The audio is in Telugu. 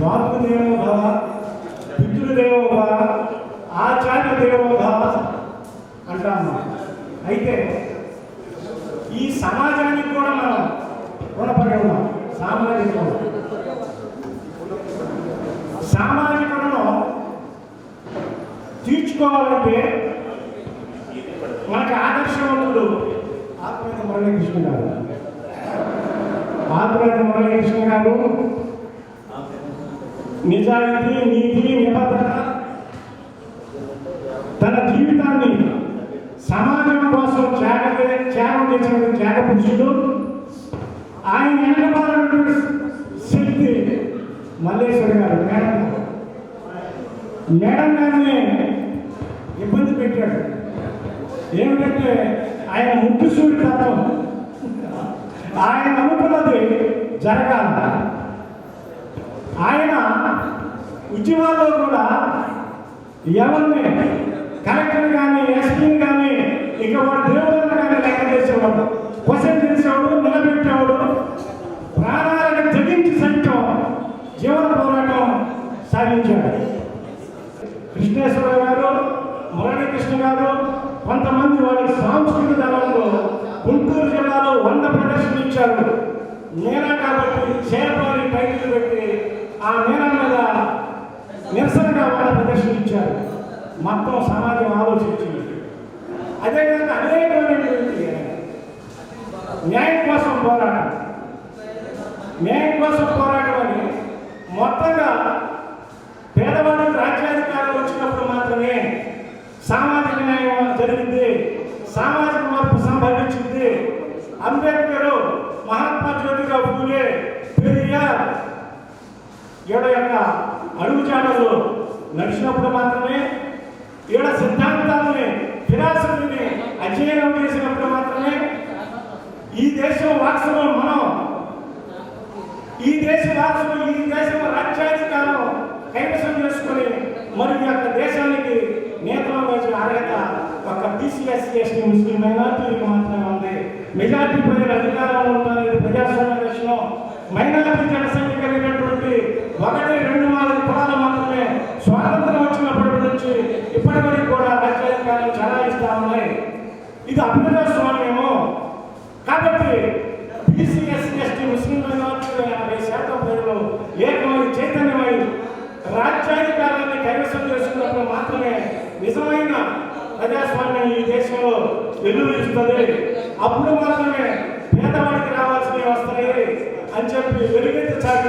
మాతృదేవో భవ, పితృదేవో భవ, ఆచార్య దేవో భవ అంటాము. అయితే ఈ సమాజానికి కూడా మనం రుణపడి ఉన్నాం. సామాజిక రుణం తీర్చుకోవాలంటే మనకి ఆదర్శవంతుడు ఆత్మీయ మురళీకృష్ణ గారు. నిజాయితీ, నీతి, నిబద్ధత, తన జీవితాన్ని సమాజం కోసం త్యాగం చేసిన త్యాగ పురుషుడు. ఆయన వెనకబాలైనటువంటి శక్తి మల్లేశ్వరి గారు. మేడం గారిని ఇబ్బంది పెట్టాడు. ఏమిటంటే ఆయన ముట్టుసూడి తత్వం, ఆయన అనుకున్నది జరగాల. ఆయన ఉద్యమాల్లో కూడా ఎవరిని కలెక్టర్ కానీ ఎస్పీని కానీ ఇక వాడు దేవుళ్ళని కానీ లెక్క చేసేవాడు, క్వశ్చన్ చేసేవాడు, నిలబెట్టేవాడు. ప్రాణాలను తెగించి సైతం జీవన పోరాటం సాగించాడు. కృష్ణేశ్వర గారు, మురళీకృష్ణ గారు, కొంతమంది వాళ్ళ సాంస్కృతిక దళంలో గుంటూరు జిల్లాలో 100 ప్రదర్శనలు ఇచ్చారు. నేనా కాబట్టి చేరపాలి టైటిల్ పెట్టి ఆ నేల మీద నిరసనగా వాళ్ళ ప్రదర్శనలు ఇచ్చారు. మొత్తం సమాజం ఆలోచించింది. అదేవిధంగా అనేకమైనటువంటి న్యాయం కోసం పోరాటం అని మొత్తంగా పేదవాడికి రాజ్యాధికారం వచ్చినప్పుడు మాత్రమే సామాజిక న్యాయం జరిగింది, సామాజిక మార్పు సంభవించింది. అంబేద్కర్, మహాత్మా జ్యోతిరావు ఫూలే, పెరియార్ ఈడ యొక్క అడుగుజాడలు నడిచినప్పుడు మాత్రమే, ఈడ సిద్ధాంతాలని ఫిలాసఫీని అధ్యయనం చేసినప్పుడు మాత్రమే ఈ దేశం వారసులు మనం, ఈ దేశ వారసులు ఈ దేశం రాజ్యాధికారం కైవసం చేసుకుని మరి ఈ యొక్క దేశానికి నేతలు వేసే అర్హత ఒక బీసీ, ఎస్సీ, ఎస్టీ, ముస్లిం మైనార్టీలకు మాత్రమే ఉంది. మెజార్టీ ప్రజలు అధికారంలో ఉంటారు. ప్రజాస్వామ్య దేశంలో మైనార్టీ జనసంఖ్య కలిగినటువంటి 1-2 కులాలు మాత్రమే స్వాతంత్రం వచ్చినప్పటి నుంచి ఇప్పటి వరకు కూడా రాజ్యాధికారం చలాయిస్తా ఉన్నాయి. ఇది అభిప్రాయస్వామ్యము. కాబట్టి బీసీ, ఎస్సీ, ఎస్టీ, ముస్లిం మైనార్టీలు 80% ప్రజలు ఏకమై చైతన్యమై రాజ్యాధికారాన్ని కైవసం చేసుకున్నప్పుడు మాత్రమే నిజమైన ప్రజాస్వామ్యం ఈ దేశంలో వెలువరిస్తుంది. అప్పుడు మాత్రమే పేదవాడికి రావాల్సినవి వస్తాయి అని చెప్పి వెలుగెత్తి చాటి